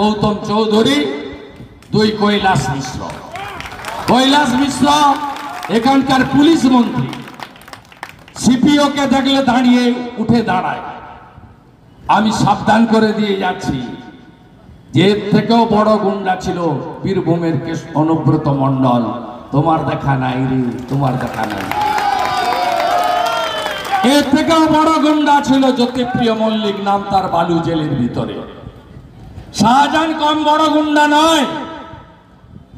গৌতম চৌধুরী, 2 কৈলাস মিশ্র। কৈলাস মিশ্র এখানকার পুলিশ মন্ত্রী, সিপিও কে দেখলে দাঁড়িয়ে উঠে দাঁড়ায়। আমি সাবধান করে দিয়ে যাচ্ছি, যে থেকেও বড় গুন্ডা ছিল বীরভূমের অনুব্রত মণ্ডল, তোমার দেখা নাই রে, তোমার দেখা নাই। এর থেকেও বড় গুন্ডা ছিল জ্যোতিপ্রিয় মল্লিক, নাম তার, বালু জেলের ভিতরে। শাহজাহান কম বড় গুন্ডা নয়,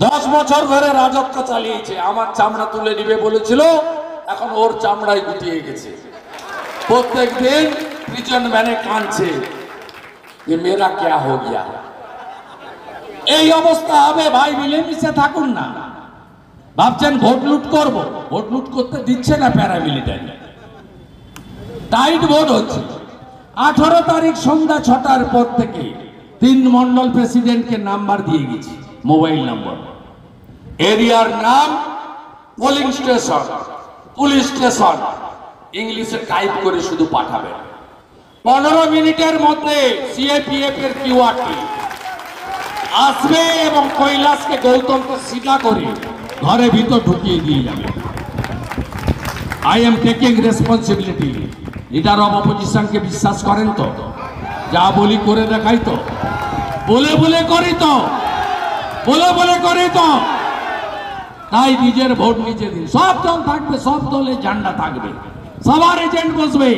10 বছর ধরে রাজত্ব চালিয়েছে। আমার চামড়া তুলে নিবে বলেছিল, এখন ওর চামড়ায় গুটিয়ে গেছে। প্রত্যেক দিন প্রিজন ভ্যানে কাঁদছে, যে মেরা ক্যা হো গিয়া। এই অবস্থা হবে ভাই, মিলেমিশে থাকুন না। ভাবছেন ভোট লুট করব, ভোট লুট করতে দিচ্ছে না প্যারামিলিটারি, টাইট ভোট হচ্ছে। 18 তারিখ সন্ধ্যা 6টার পর থেকে 3 মন্ডল প্রেসিডেন্টকে নাম্বার দিয়ে গেছি, মোবাইল নম্বর, এরিয়ার নাম, পোলিং স্টেশন, পুলিশ স্টেশন, ইংলিশে টাইপ করে শুধু পাঠাবেন। 15 মিনিটের মধ্যে সিএপিএফ এর কিউআরটি আসবে এবং কৈলাসকে, গৌতমকে সিধা করে ঘরে ভিতর ঢুকিয়ে দিয়ে যাবে। I am taking responsibility. Leader of অপোজিশনকে বিশ্বাস করেন তো? যা বলি করে দেখাই তো, বলে বলে করি তো, বলে বলে করি তো। তাই নিজের ভোট নিজে দিন। সব দল থাকবে, সব দলে ঝান্ডা থাকবে, সবার এজেন্ট বসবে।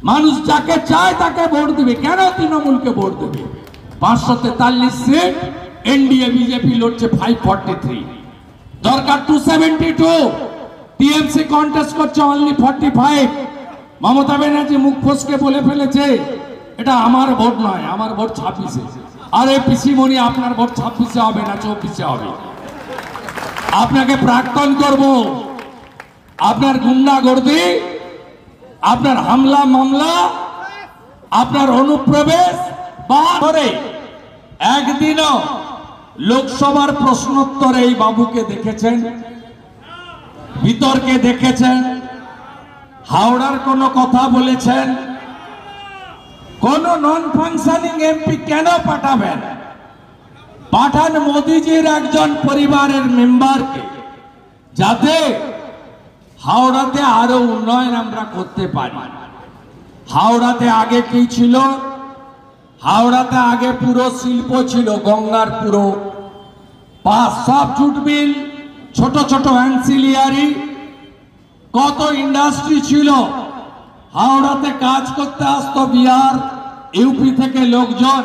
মানুষ যাকে চায় তাকে ভোট দিবে। কেন তৃণমূলকে ভোট দেবে? 543 সিট, এনডিএ বিজেপি লড়ছে 543, দরকার 272। টিএমসি কন্টেস্ট করছে অনলি 45। মমতা ব্যানার্জি মুখ ফসকে বলে ফেলেছে, এটা আমার ভোট নয়, আমার ভোট 26-এ। আরে পিসিমণি, আপনার ভোট 26-এ হবে না, 24-এ হবে। আপনাকে প্রাক্তন করব। আপনার গুন্ডাগর্দি, আপনার হামলা মামলা, আপনার অনুপ্রবেশ বা করে একদিনও লোকসভার প্রশ্নোত্তরে এই বাবুকে দেখেছেন? বিতর্কে দেখেছেন? হাওড়ার কোনো কথা বলেছেন? কোন নন ফাংশনিং এমপি কেন পাঠাবেন? পাঠান মোদিজির একজন পরিবারের মেম্বারকে, যাতে হাওড়াতে আরো উন্নয়ন আমরা করতে পারি। হাওড়াতে আগে কি ছিল? হাওড়াতে আগে পুরো শিল্প ছিল, গঙ্গার পুরো পাশ, সব জুট মিল, ছোট ছোট অ্যান্সিলিয়ারি, কত ইন্ডাস্ট্রি ছিল। হাওড়াতে কাজ করতে আসতো বিহার, ইউপি থেকে লোকজন।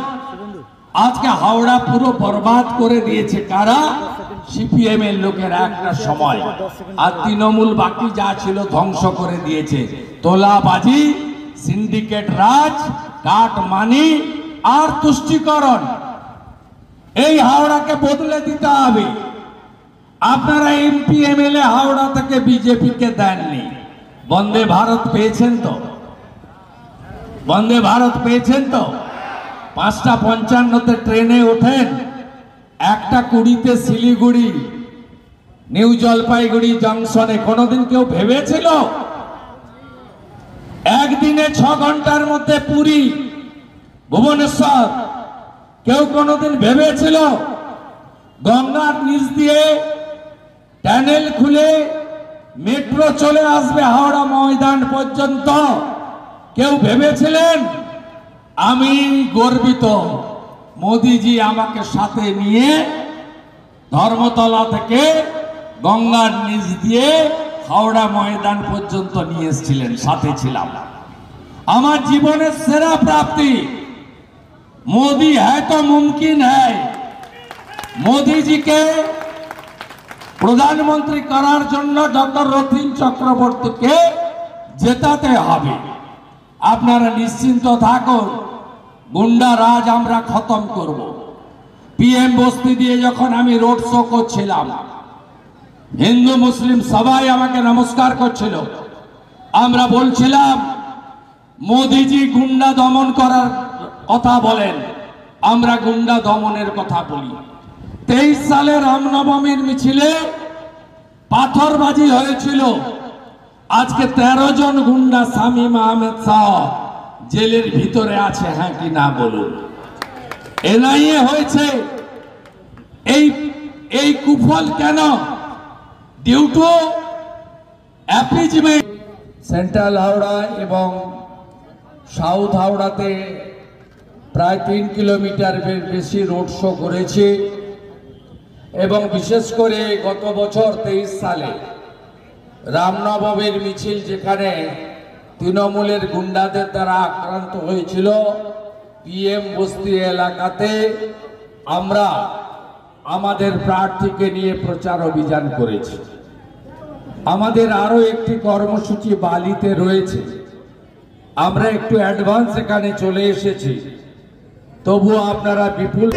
আজকে হাওড়া পুরো বরবাদ করে দিয়েছে কারা? সিপিএম এর লোকের একটা সময়। আর তৃণমূল বাকি যা ছিল ধ্বংস করে দিয়েছে। তোলাবাজি, সিন্ডিকেট রাজ, কাট মানি আর তুষ্টিকরণ, এই হাওড়াকে বদলে দিতে হবে। আপনারা এমপি এমএলএ হাওড়া থেকে বিজেপি কে দেননি। বন্দে ভারত পেয়েছেন তো? বন্দে ভারত পেয়েছেন তো? 5:55 ট্রেনে ওঠেন, 1:20 শিলিগুড়ি, নিউ জলপাইগুড়ি জংশনে। কোনোদিন কেউ ভেবেছিল একদিনে 6 ঘন্টার মধ্যে পুরী ভুবনেশ্বর? কেউ কোনোদিন ভেবেছিল গঙ্গার নিচ দিয়ে টানেল খুলে মেট্রো চলে আসবে হাওড়া ময়দান পর্যন্ত? কেউ ভেবেছিলেন? আমি গর্বিত, মোদিজি আমাকে সাথে নিয়ে ধর্মতলা থেকে গঙ্গার নিচ দিয়ে হাওড়া ময়দান পর্যন্ত নিয়ে এসেছিলেন, সাথে ছিলাম। আমার জীবনের সেরা প্রাপ্তি। मोदी है तो मुमकिन है। मोदी जी के प्रधानमंत्री करार जन्य डॉक्टर रथिन चक्रवर्ती के जेताते हबे। आपनारा निश्चिंत थाकुन, गुंडा राज आमरा खत्म करब। पीएम बस्ती दिए जखन आमी रोड शो करछिलाम, हिंदू मुसलिम सबाई आमाके नमस्कार करछिलो। आमरा बोलछिलाम मोदी जी गुंडा दमन करार কথা বলেন, আমরা গুন্ডা দমনের কথা বলি। 23 সালে রামনবমীর মিছিলে পাথরবাজি হয়েছিল। আজকে 13 জন গুন্ডা শামীম আহমেদ শাহ জেলের ভিতরে আছে, হ্যাঁ কি না বলুন? এনআইএ হয়েছে এই কুফল কেন? Due to appeasement. Central Howrah এবং সাউথ হাওড়াতে প্রায় 3 কিলোমিটার বেশি রোড শো করেছে এবং বিশেষ করে গত বছর 23 সালে রামনবমীর মিছিল যেখানে তৃণমূলের গুন্ডাদের দ্বারা আক্রান্ত হয়েছিল পিএম বস্তি এলাকাতে আমরা আমাদের প্রার্থীকে নিয়ে প্রচার অভিযান করেছি। আমাদের আরো একটি কর্মসূচি বালিতে রয়েছে, আমরা একটু অ্যাডভান্স এখানে চলে এসেছি। তবুও আপনারা বিপুল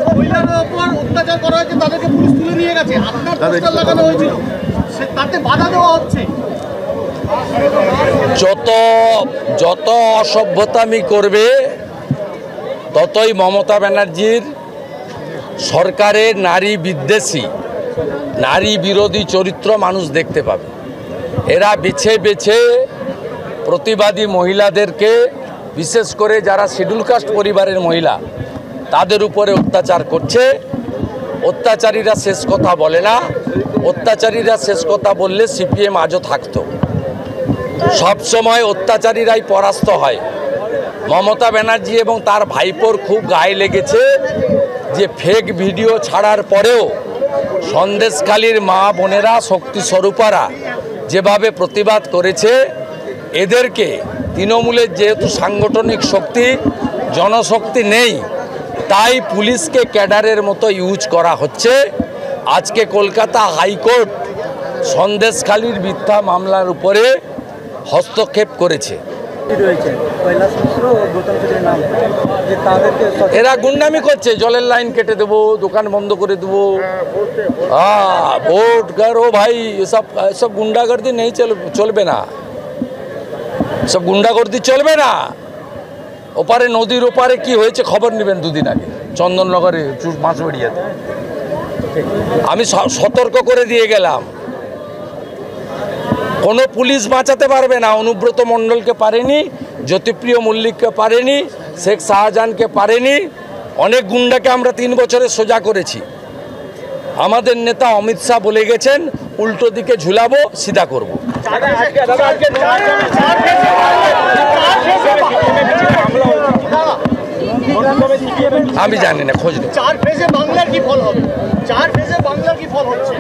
মহিলাদের উপর অত্যাচার করা হয়েছে, তাদেরকে পুলিশ তুলে নিয়ে গেছে, আপনার পোস্টার লাগানো হয়েছিল, তাতে বাধা দেওয়া হচ্ছে। যত অসভ্যতামি করবে ততই মমতা ব্যানার্জির সরকারের নারী বিদ্বেষী, নারী বিরোধী চরিত্র মানুষ দেখতে পাবে। এরা বেছে বেছে প্রতিবাদী মহিলাদেরকে, বিশেষ করে যারা শিডিউল কাস্ট পরিবারের মহিলা, তাদের উপরে অত্যাচার করছে। অত্যাচারীরা শেষ কথা বলে না, অত্যাচারীরা শেষ কথা বললে সিপিএম আজও থাকতো। সবসময় অত্যাচারীরাই পরাস্ত হয়। মমতা ব্যানার্জি এবং তার ভাইপোর খুব গায়ে লেগেছে যে ফেক ভিডিও ছাড়ার পরেও সন্দেশখালীর মা বোনেরা, শক্তি স্বরূপারা যেভাবে প্রতিবাদ করেছে, এদেরকে তৃণমূলের যেহেতু সাংগঠনিক শক্তি, জনশক্তি নেই, তাই পুলিশকে ক্যাডারের মতো ইউজ করা হচ্ছে। আজকে কলকাতা হাইকোর্ট সন্দেশখালীর মিথ্যা মামলার উপরে হস্তক্ষেপ করেছে। এরা গুন্ডামি করছে, জলের লাইন কেটে দেবো, দোকান বন্ধ করে দেবো, ভোট করো ভাই, এসব গুন্ডাগর্দি নেই, চলবে না, সব গুন্ডাগর্দি চলবে না। ওপারে নদীর ওপারে কি হয়েছে খবর নেবেন দুদিন আগে চন্দননগরে মাছবেড়িয়াতে। আমি সতর্ক করে দিয়ে গেলাম, কোনো পুলিশ বাঁচাতে পারবে না। অনুব্রত মণ্ডলকে পারেনি, জ্যোতিপ্রিয় মল্লিককে পারেনি, শেখ শাহজাহানকে পারেনি। অনেক গুন্ডাকে আমরা 3 বছরে সোজা করেছি। আমাদের নেতা অমিত শাহ বলে গেছেন, উল্টো দিকে ঝুলাবো, সিধা করব। আমি জানি না, খোঁজ নেই। 4 ফেজে বাংলার কি ফল হবে? 4 ফেজে বাংলার কি ফল হচ্ছে?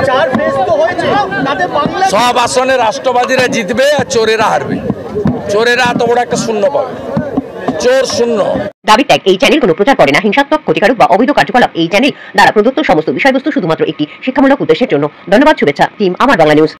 4 ফেজ তো হয়েছে, তাতে বাংলা সব আসনে রাষ্ট্রবাদীরা জিতবে আর চোরেরা হারবে। চোরেরা এত বড় একটা শূন্য পাবে, চোর শূন্য। দাবি ত্যাগ। এই চ্যানেল কোনো প্রচার করে না হিংসাত্মক, ক্ষতিকারক বা অবৈধ কার্যকলাপ। এই চ্যানেল দ্বারা প্রদত্ত সমস্ত বিষয়বস্তু শুধুমাত্র একটি শিক্ষামূলক উদ্দেশ্যের জন্য। ধন্যবাদ। শুভেচ্ছা টিম আমার বাংলা নিউজ।